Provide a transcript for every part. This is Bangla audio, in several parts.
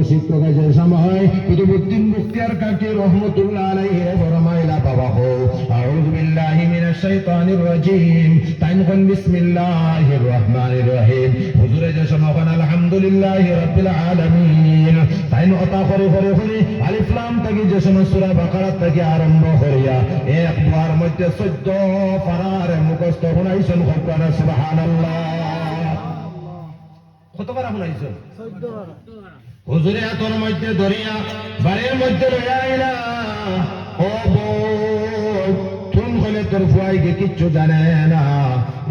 শিক্ষক আছে সময় কুতুবউদ্দিন মুখতিয়ার কাকি রহমতুল্লাহ আলাইহি ফরমাইলা বাবা হো আউযু বিল্লাহি মিনাশ শাইতানির রাজিম তাইনখন বিসমিল্লাহির রহমানির রহিম হুজুরে যে সময় আলহামদুলিল্লাহি রাব্বিল আলামিন তাইন ওটা করে করে করে আলিফ লাম থেকে যে সময় সূরা বাকারা থেকে আরম্ভ করিয়া একবার মধ্যে 14 পারার মুখস্থ শুনাইছেন ভগবান সুবহানাল্লাহ কতবার শুনাইছেন 14 বার হুজুরে তোর মধ্যে দরিয়া বাড়ির মধ্যে লইয়া আইলা ও তুমি হলে তোর ফুয়াইকে কিচ্ছু জানে না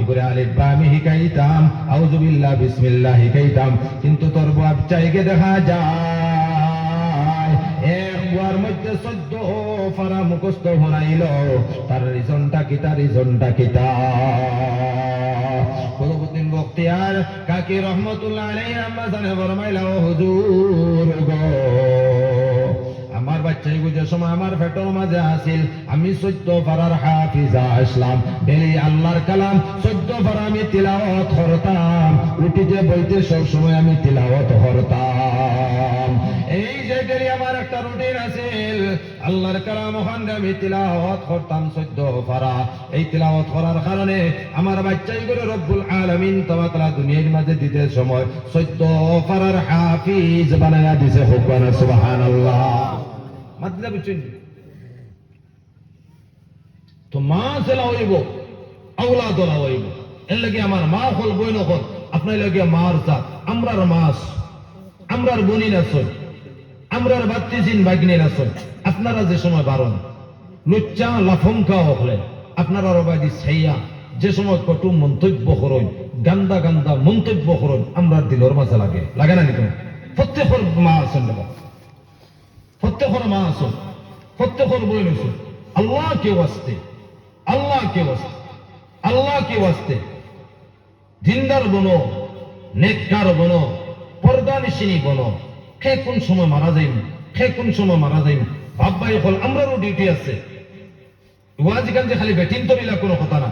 ইগরে আলিফ বা আমি শিখাইতাম আউযু বিল্লাহ বিসমিল্লাহ শিখাইতাম কিন্তু তোর বাপ চাইকে দেখা যায় একবার মধ্যে 14 পারা মুখস্থ হনাইল তার রিজনটা কিতা কুতুবউদ্দিন মুখতিয়ার কাকি রহমতুল্লাহ আলাইহি আম্মা জানে ফরমাইলা ও হুজুর গো আমার বাচ্চাই বুঝে সময় আমার পেটের মাঝে আসিল আমি 14 পারার হাফিজা ইসলাম ডেলি আল্লাহর কালাম 14 পারা আমি তিলাওয়াত করতাম উঠিতে বইতে সব সময় আমি তিলাওয়াত করতাম এই যে ডেলি আমার একটা রুটিন আছিল আল্লাহর কালাম ওখানে আমি তিলাওয়াত করতাম 14 পারা এই তিলাওয়াত করার কারণে আমার বাচ্চাই করে রব্বুল আলামিন তাআলা দুনিয়ার মাঝে দিতে সময় 14 পারার হাফিজ বানায়া দিয়েছে সুবহানাল্লাহ মাদ্দা বুঝছেন তো মা সেলা হইব আওলাদ হইব এর লাগি আমার মা হল বই নকল আপনার লাগে মার জাত আমরার মাস আমরার বনির আসল আমরার বাত্তিজিন বাগনির আসল আপনারা যে সময় বারণ লুচ্চা লাফঙ্কা হলে আপনারা রবাদি ছাইয়া যে সময় কটু মন্তব্য করুন গান্দা গান্দা মন্তব্য করুন আমরা দিলর মাঝে লাগে না নিকো প্রত্যেকের মা আছেন দেব প্রত্যেকের মা আছেন প্রত্যেকের বই নছেন আল্লাহকে ওয়াস্তে জিন্দার বনো নেককার বনো পর্দানিশিনী বনো কে কোন সময় মারা যাইম ভাববাই হল আমরারও ডিউটি আছে ওয়াজিকান যে খালি বেটিন তরিলা কোনো কথা না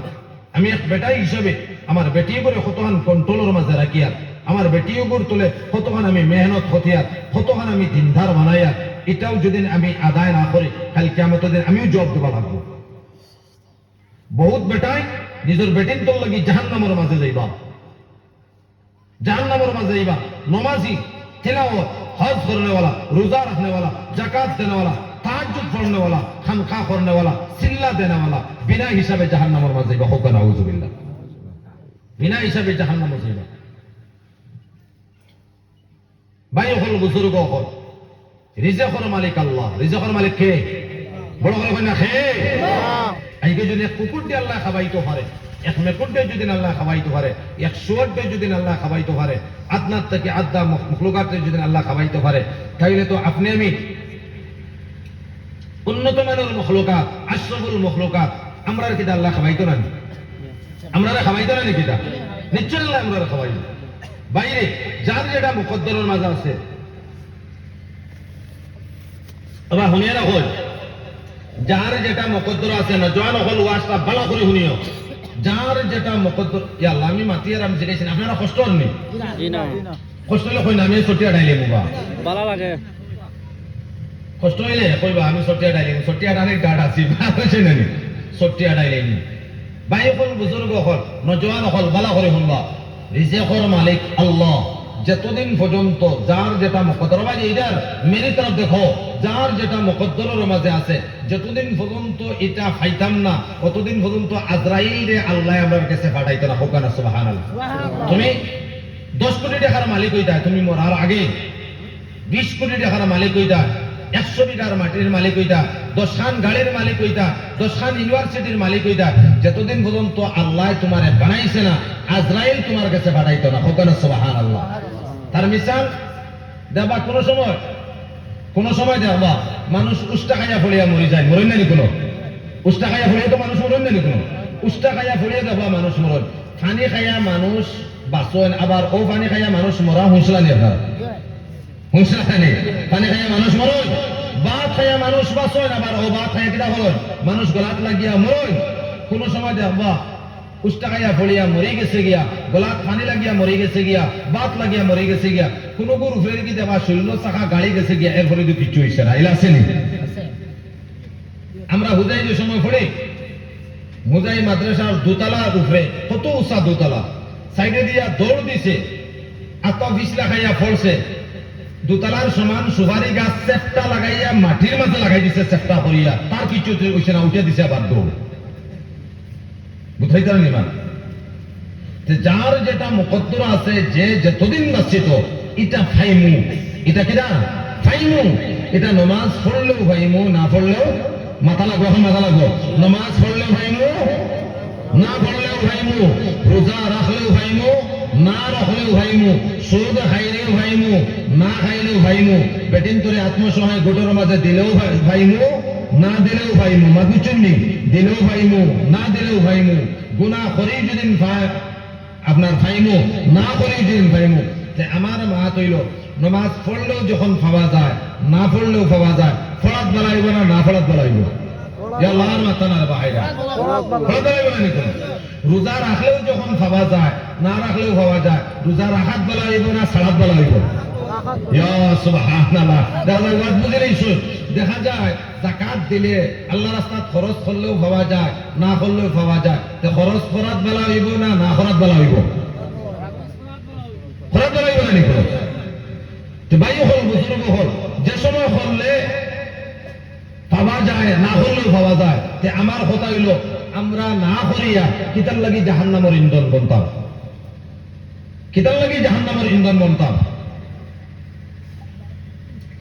আমি এক বেটাই হিসাবে আমার বেটি করে কতখান কন্ট্রোলের মাঝে রাখিয়া আমার বেটিও গুড় তোলে কতখান আমি মেহনত হতিয়ার কতখান আমি দিনধার বানাইয়া এটাও যদি আমি আদায় না করি কাল কিয়ামতের দিন আমিও জবাব দেওয়া লাগবো বহুত বেটাই নিজের বেটিন তোর লাগি জাহান্নামের মাঝে যাইবা নমাজি तिलावत हज करने वाला रोजा रखने वाला जाकात देने वाला ताज्जुद पढ़ने वाला खानका करने वाला सिल्ला देने वाला बिना हिसाबे जहन्नामेर माঝে যাইবা হোক না আউযুবিল্লাহ बिना हिसाबे जहन्नामे যাইবা ভাই হল বুজুর্গ হল রিজকের মালিক আল্লাহ রিজকের মালিক কে বড় করে কই না হে আইকে যদি কুকুর দিয়ে আল্লাহ খাওয়াইতে পারে এক মেকুর দিয়ে যদি আল্লাহ খাওয়াইতে পারে এক শুয়োর দিয়ে যদি আল্লাহ খাওয়াইতে পারে আদনাত থেকে আদা মখলুকাত যদি আল্লাহ খাওয়াইতে পারে তাইলে তো আপনি আমি উন্নত মানের মখলুকাত আশরাফুল মখলুকাত আমরা কি আল্লাহ খাওয়াইতো না আমরা খাওয়াইতো না নাকি নিশ্চয় আল্লাহ আমরা খাওয়াইতো বাইরে যার যেটা মুকদ্দরের মাঝে আছে আবার শুনিয়ে রাখো যার যেটা মুকদ্দর আছে না জওয়ান হল ওয়াজটা ভালো করে শুনিও যার যেটা মুকদ্দর ইয়া আল্লাহ আমি মাতিয়ার আমি জিজ্ঞাসা আপনারা কষ্ট হননি না কষ্ট হলে কই না আমি ছটিয়া ডাইলে মুবা ভালো লাগে কষ্ট হইলে কইবা আমি ছটিয়া ডাইলে ছটিয়া ডানে গাড় আছি বুঝছেন না ছটিয়া ডাইলে ভাই কোন বুজুর্গ হল নজওয়ান হল ভালো করে শুনবা রিজকের মালিক আল্লাহ যতদিন পর্যন্ত যার যেটা মুকদ্দর ভাই এইটার মেরে তরফ দেখো যার যেটা মুকদ্দরের মাঝে আছে যতদিন পর্যন্ত এটা পাইতাম না ততদিন পর্যন্ত আজরাইলে আল্লাহ আমার কাছে পাঠাইতো না হোক না সুবহানাল্লাহ তুমি 10 কোটি টাকার মালিক হইতা তুমি মরার আগে 20 কোটি টাকার মালিক হইতা 100 বিঘার মাটির মালিক হইতা 10 খান গাড়ির মালিক হইতা 10 খান ইউনিভার্সিটির মালিক হইতা যতদিন পর্যন্ত আল্লাহ তোমারে বানাইছে না আজরাইল তোমার কাছে পাঠাইতো না হোক না সুবহানাল্লাহ তার মিসাল দেবা কোন সময় দেখবা মানুষ উষ্টা খাইয়া ফলিয়া মরি যায় মরেন নানি কোনো উষ্টা খাইয়া ফলিয়া তো মানুষ মরেন নানি কোনো উষ্টা খাইয়া ফলিয়া দেখবা মানুষ মরেন পানি খাইয়া মানুষ বাঁচেন আবার ও পানি খাইয়া মানুষ মরা হুঁসলা নিয়ে আপনারা হুঁসলা খানি পানি খাইয়া মানুষ মরেন ভাত খাইয়া মানুষ বাঁচেন আবার ও ভাত খাইয়া কিনা হলেন মানুষ গলাত লাগিয়া মরেন কোন সময় দেখবা উষ্টা খাইয়া ফলিয়া মরে গেছে গিয়া, গলাত পানি লাগিয়া মরে গেছে গিয়া, বাত লাগিয়া মরে গেছে গিয়া, কোনো গুরু ফের কি দেবা শৈল চাকা গাড়ি গেছে গিয়া, এরপরে তো কিছু হয়েছে না। এলা আসেনি আমরা হুজাই যে সময় পড়ি, হুজাই মাদ্রাসার দোতলার উপরে কত উঁচা দোতলা, সাইডে দিয়া দৌড় দিছে, আত বিছলা খাইয়া ফলছে, দোতলার সমান সুপারি গাছ চেপটা লাগাইয়া মাটির মাঝে লাগাই দিছে, চেপটা করিয়া, তার কিছু হইছে না, উঠে দিছে আবার দৌড়। বুঝাইতে পারেন ইমান? যার যেটা মুকদ্দর আছে, যে যতদিন বাঁচিত, এটা ফাইমু, এটা কিনা ফাইমু, এটা নমাজ পড়লেও ফাইমু, না পড়লেও মাথা লাগবো, এখন মাথা লাগবো, নমাজ পড়লেও ফাইমু, না পড়লেও ফাইমু, রোজা রাখলেও ফাইমু, না রাখলেও ফাইমু, সুদ খাইলেও ফাইমু, না খাইলেও ফাইমু, বেটিন তোরে আত্মসহায় গোটের মাঝে দিলেও ফাইমু, না দিলেও ফাইমু, মাগুচুন্নি দিলেও ফাইমু, না দিলেও ফাইমু, গুনাহ করেই যদি আপনার ফাইমু, না করেই যদি ফাইমু। আমার মা তৈল নমাজ পড়লেও যখন পাওয়া যায়, না পড়লেও পাওয়া যায়, ফলাত বেলাইব না, না ফলাত বেলাইব, রোজা রাখলেও যখন পাওয়া যায়, না রাখলেও পাওয়া যায়, রোজা রাখাত বেলাইব না সালাত বেলাইব। দেখা যায় যাকাত দিলে আল্লাহ রাস্তায় খরচ করলেও পাওয়া যায়, না করলেও পাওয়া যায়, খরচ করাত বেলা হইব না, না করাত বেলা হইব, খরচ বেলা হইব না নি খরচ। ভাই হল বুজুর্গ হল, যে সময় করলে পাওয়া যায়, না করলেও পাওয়া যায়, আমার কথা হইল আমরা না করিয়া কিতার লাগি জাহান্নামের ইন্ধন বনতাম, কিতার লাগি জাহান্নামের ইন্ধন বনতাম,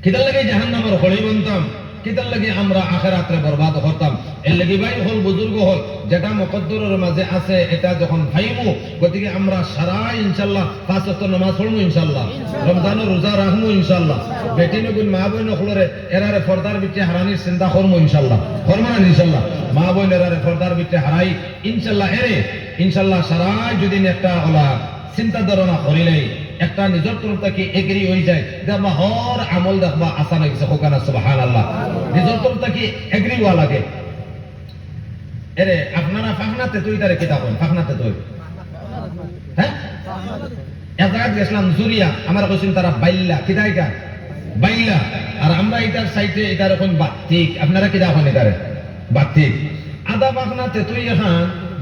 কিতার লাগে জাহান্নামের খড়ি বনতাম, কিতার লাগে আমরা আখিরাতে বরবাদ করতাম। এর লাগি ভাই হল বুজুর্গ হল, যেটা মুকদ্দরের মাঝে আছে এটা যখন ফাইমু, গতিকে আমরা সারা ইনশাআল্লাহ 5 ওয়াক্ত নামাজ পড়মু, ইনশাআল্লাহ রমজানের রোজা রাখমু, ইনশাআল্লাহ বেটিনে গুণ মা বোন হলরে এরারে পর্দার ভিতরে হারানির চিন্তা করমু, ইনশাআল্লাহ করমু না, ইনশাআল্লাহ মা বোন এরারে পর্দার ভিতরে হারাই, ইনশাআল্লাহ এরে ইনশাআল্লাহ সারা যদি একটা হলা চিন্তা ধারণা করিলেই একটা নিজের তরফ থেকে এগ্রি হয়ে যায়, দেখবা হর আমল দেখবা আসান হয়ে গেছে, হোকানা সুবহানাল্লাহ, নিজের তরফ থেকে এগ্রি হওয়া লাগে। এরে আপনারা ফাঁকনাতে তুই তারে কিতা করেন, ফাঁকনাতে তুই হ্যাঁ এক জায়গায় গেছিলাম জুরিয়া, আমার কইছেন তারা বাইল্লা, কিতা এটা বাইল্লা, আর আমরা এটার সাইডে এটা রকম বাত্তিক, আপনারা কিতা করেন এটারে বাত্তিক। আদা ফাঁকনাতে তুই এখন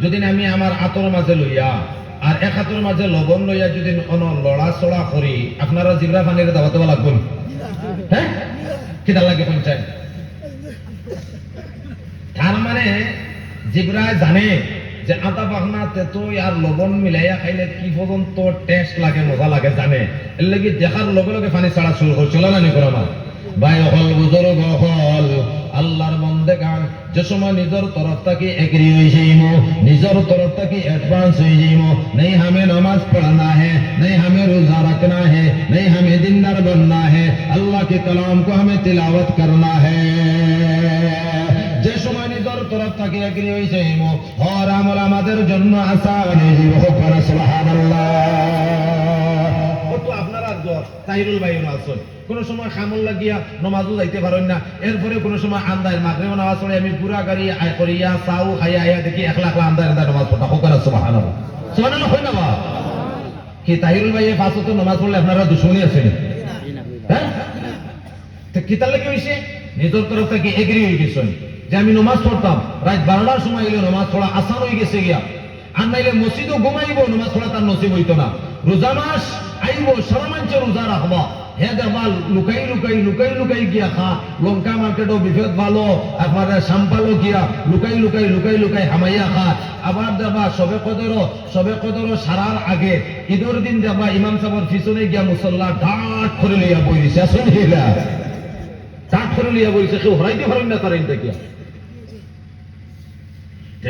যদি আমি আমার আতর মাঝে লইয়া আর এক হাতের মাঝে লবণ লইয়া যদি লড়াচড়া করি, আপনারা জিবরা পানির দাবাতে লাগবে, হ্যাঁ কিতা লাগে পঞ্চায়েত। তার মানে জিবরায় জানে যে আদা পাখনা তেতই আর লবণ মিলাইয়া খাইলে কি পর্যন্ত টেস্ট লাগে, মজা লাগে জানে, এর লাগি দেখার লগে লগে পানি ছাড়া শুরু করছিল না নি করো না ভাই হল বুজুর্গ হল আল্লাহর বন্দেগান, যে সময় নিজের তরফ থেকে এগ্রি হয়ে যাইম, নিজের তরফ থেকে एडवांस হয়ে যাইম, नहीं हमें नमाज पढ़ना है, नहीं हमें रोजा रखना है, नहीं हमें दीनदार बनना है, अल्लाह के कलाम को हमें तिलावत करना है। যে সময় নিজের তরফ থেকে এগ্রি হয়ে যাইম, হর আমল আমাদের জন্য আসান হয়ে যাইব, হোক সুবহানাল্লাহ। কত আপনারা তাহিরুল ভাই আছেন, কোন সময় খামল লাগিয়া নমাজও যাইতে পারেন না, এরপরে কোন সময় আন্দায় মাগরিব নামাজ পড়ে আমি পুরা গাড়ি করিয়া চাও খাইয়া আইয়া দেখি একলা একলা আন্দায় আন্দায় নামাজ পড়া, হোক সুবহানাল্লাহ সুবহানাল্লাহ হয় না বা কি তাহিরুল ভাই 5 ওয়াক্ত নামাজ পড়লে আপনারা দুশমনী আছেন, হ্যাঁ তো কিতার লাগি হইছে নিজের তরফ থেকে এগ্রি হয়ে গেছেন যে আমি নামাজ পড়তাম, রাত 12টার সময় এলে নামাজ পড়া আসান হয়ে গেছে গিয়া, আর নাইলে মসজিদও ঘুমাইব, নামাজ পড়া তার নসিব হইতো না। রোজা মাস আইব, সারা মানুষের রোজা রাখবা, হে দেখবা লুকাই লুকাই লুকাই লুকাই গিয়া খা, লঙ্কা মার্কেটও বিভেদ ভালো আপনার সাম্পালো গিয়া লুকাই লুকাই লুকাই লুকাই হামাইয়া খা। আবার দেখবা সবে কদরও সারার আগে ঈদের দিন দেখবা ইমাম সাহেবের পিছনে গিয়া মুসল্লা ডাক করে লইয়া বই দিছে, আসলে ডাক করে লইয়া বইছে, কেউ হরাইতে পারেন না তারা দেখিয়া।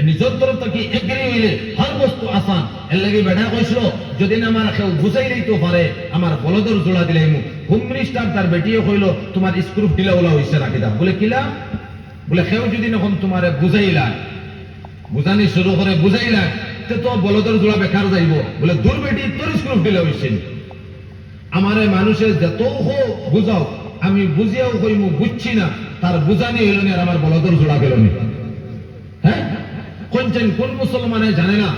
নিজের তরফ থেকে এগ্রি হইলে হর বস্তু আসান, এর লাগে বেটা কইছিল যদি না আমার কেউ বুঝাই দিতে পারে আমার বলদর জোড়া দিলে হোম মিনিস্টার তার বেটিয়ে কইল তোমার স্ক্রুপ ঢিলা ওলা হইছে রাখি দাও, বলে কিলা, বলে কেউ যদি এখন তোমার বুঝাইলা, বুঝানি শুরু করে বুঝাইলা তো বলদর জোড়া বেকার যাইব, বলে দূর বেটি তোর স্ক্রুপ ঢিলা হইছে। আমারে মানুষের যত হোক বুঝাও, আমি বুঝিয়াও কইমু বুঝছি না, তার বুঝানি হইল না আর আমার বলদর জোড়া গেল না। হ্যাঁ কোন মুসলমানে জানে না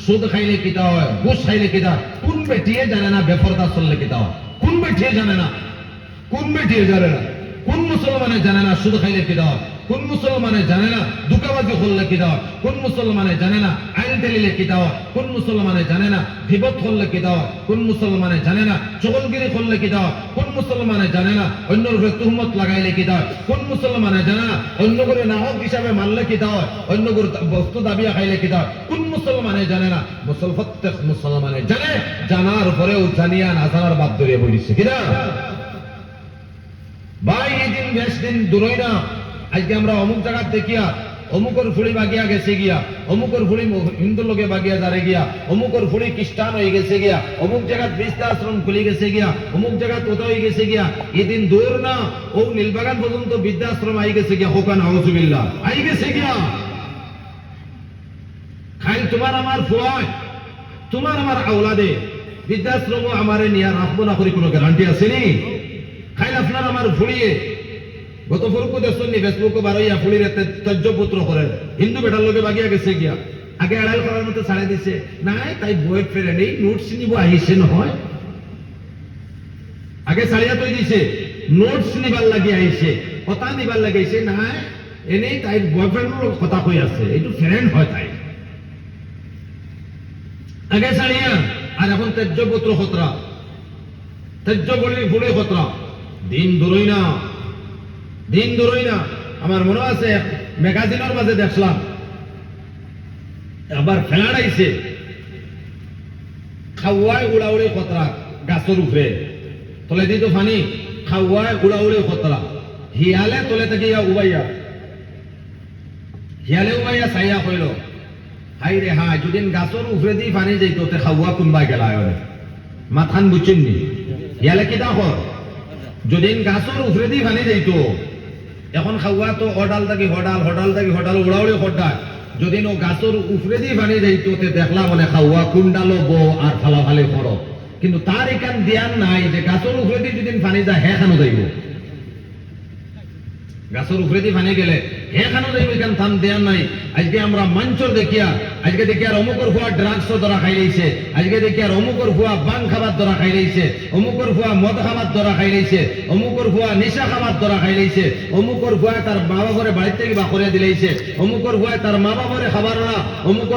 সুদ খাইলে কিতা হয়, ঘুষ খাইলে কিতা। কোন বেটিয়ে জানে না বেপরদা চললে কিতা হয়? কোন বেটিয়ে জানে না? কোন বেটিয়ে জানে না? কোন মুসলমানে জানে না সুদ খাইলে কিতা হয়? কোন মুসলমানে জানে না দুকাবাজি করলে কিতা হয়? কোন মুসলমানে জানে না আইন টেলিলে কিতা হয়? কোন মুসলমানে জানে না বিপদ করলে কিতা হয়? কোন মুসলমানে জানে না চগলগিরি করলে কিতা হয়? কোন মুসলমানে জানে না অন্যর উপরে তুহমত লাগাইলে কিতা হয়? কোন মুসলমানে জানে না অন্য করে নাহক হিসাবে মারলে কিতা হয়? অন্য করে বস্তু দাবিয়া খাইলে কিতা হয়? কোন মুসলমানে জানে না? প্রত্যেক মুসলমানে জানে, জানার পরেও জানিয়া না জানার বাদ ধরিয়ে বলিছে কিনা? ভাই এই দিন বেশ দিন দূরই না। আজকে আমরা অমুক জায়গা দেখিয়া অমুকর ফুড়ি বাগিয়া গেছে গিয়া, অমুকর ফুড়ি হিন্দু লোকে বাগিয়া দাঁড়ে গিয়া, অমুকর ফুড়ি খ্রিস্টান হয়ে গেছে গিয়া, অমুক জায়গা বৃদ্ধাশ্রম খুলে গেছে গিয়া, অমুক জায়গা তোতা হয়ে গেছে গিয়া। এদিন দূর না, ও নীলবাগান পর্যন্ত বৃদ্ধাশ্রম আই গেছে গিয়া। হোকা নাউজুবিল্লাহ, আই গেছে গিয়া। খাই তোমার আমার ফুয়ায়, তোমার আমার আওলাদে বৃদ্ধাশ্রম আমারে নিয়ে রাখবো না করে কোনো গ্যারান্টি আছে নি? খাইল আপনার আমার ফুড়িয়ে গত ফুরকু দেখছেন ফেসবুকে বারইয়া ফুড়ির তর্জপুত্র করে হিন্দু বেটার লোকে বাগিয়া গেছে গিয়া। আগে আড়াল করার মতো ছাড়ে দিছে, নাই তাই বই ফেরে নেই, নোটস নিব আহিছে নহয়। আগে ছাড়িয়া তৈ দিছে, নোটস নিবার লাগি আহিছে, কথা নিবার লাগাইছে, নাই এনেই তাই বয়ফ্রেন্ডের কথা কই আছে, এইটো ফ্রেন্ড হয় তাই। আগে ছাড়িয়া আর এখন তেজ্যপুত্র খতরা, তেজ্য বলি ফুড়ে খতরা। দিন দূরই না, দিন দূরই না। আমার মনে আছে ম্যাগাজিনের মাঝে দেখলাম আবার ফেলার আইছে, খাওয়ায় উড়াউড়ি খতরা গাছের উপরে তলে দিত ফানি, খাওয়ায় উড়াউড়ি খতরা। হিয়ালে তলে থেকে উবাইয়া, হিয়ালে উবাইয়া চাইয়া কইল, হাই রে হাই, যদি গাছের উপরে দিয়ে পানি যাইত তে খাওয়া কোনবাই গেলা মাথান বুঝছেন নি? হিয়ালে কিতা কর, যদি গাছের উপরে দিয়ে পানি যাইত, এখন খাওয়া তো হডাল থাকি হডাল, হডাল থাকি হডাল, উড়াউড়ি হডাল। যদি নো গাছের উপরে দিয়ে পানি যাইত তে দেখলা মানে খাওয়া কুন্ডালো বো আর ফালাফালি করো। কিন্তু তার এখান ধ্যান নাই যে গাছের উপরে দিয়ে যদি পানি যায় হ্যাঁ খানো যাইব, গাছের উপরে দিয়ে পানি গেলে হ্যাঁ খানো যাইব, এখান থান ধ্যান নাই। আজকে আমরা মঞ্চর দেখিয়া, আজকে দেখি আর অমুকর ফুয়া ড্রাগস ধরা খাই লাইছে, আজকে দেখি আর অমুকর ফুয়া বাং খাবার ধরা খাই লাইছে, অমুকর ফুয়া মদ খাবার ধরা খাই লাইছে, অমুকর ফুয়া নেশা খাবার ধরা খাই লাইছে, অমুকর ফুয়া তার মা বাবারে বাড়ির থেকে বা করে দিলাইছে, অমুকর ফুয়া তার মা বাবারে খাবার না, অমুকর